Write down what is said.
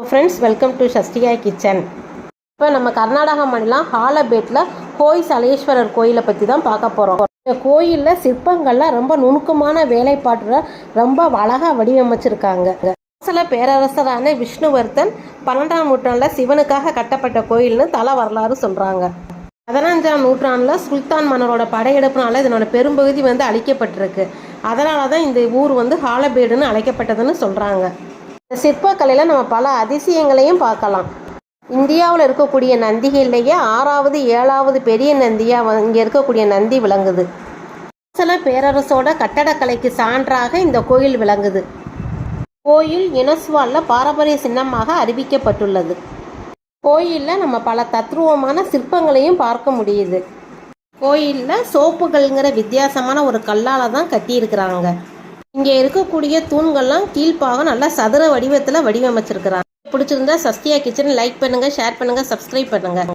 Friends, welcome to Shashtiya kitchen. இப்போ நம்ம கர்நாடகா மாநிலம் ஹாலபேட்டில் ஹோய் சலேஸ்வரர் கோயிலை பற்றி தான் பார்க்க போகிறோம். இந்த கோயிலில் சிற்பங்கள்லாம் ரொம்ப நுணுக்கமான வேலைப்பாட்டில் ரொம்ப அழகாக வடிவமைச்சிருக்காங்க. சில பேரரசரான விஷ்ணுவர்தன் 12ஆம் நூற்றாண்டில் சிவனுக்காக கட்டப்பட்ட கோயில்னு தல வரலாறு சொல்கிறாங்க. 15ஆம் நூற்றாண்டில் சுல்தான் மன்னரோட படையெடுப்புனால இதனோட பெரும்பகுதி அழிக்கப்பட்டிருக்கு. அதனால தான் இந்த ஊர் ஹாலபேடுன்னு அழைக்கப்பட்டதுன்னு சொல்கிறாங்க. இந்த சிற்பக்கலையில் நம்ம பல அதிசயங்களையும் பார்க்கலாம். இந்தியாவில் இருக்கக்கூடிய நந்திகளிலேயே 6வது 7வது பெரிய நந்தியாக இங்கே இருக்கக்கூடிய நந்தி விளங்குது. சில பேரரசோட கட்டடக்கலைக்கு சான்றாக இந்த கோயில் விளங்குது. கோயில் யுனெஸ்கோவில் பாரம்பரிய சின்னமாக அறிவிக்கப்பட்டுள்ளது. கோயிலில் நம்ம பல தத்ரூபமான சிற்பங்களையும் பார்க்க முடியுது. கோயிலில் சோப்புகள்ங்கிற வித்தியாசமான ஒரு கல்லால் தான் கட்டியிருக்கிறாங்க. இங்கே இருக்கக்கூடிய தூண்கள்லாம் கீழ்ப்பாகம் நல்லா சதுர வடிவத்தில் வடிவமைச்சிருக்கிறாங்க. பிடிச்சிருந்தா சஷ்டியா கிச்சன் லைக் பண்ணுங்கள், ஷேர் பண்ணுங்கள், சப்ஸ்கிரைப் பண்ணுங்கள்.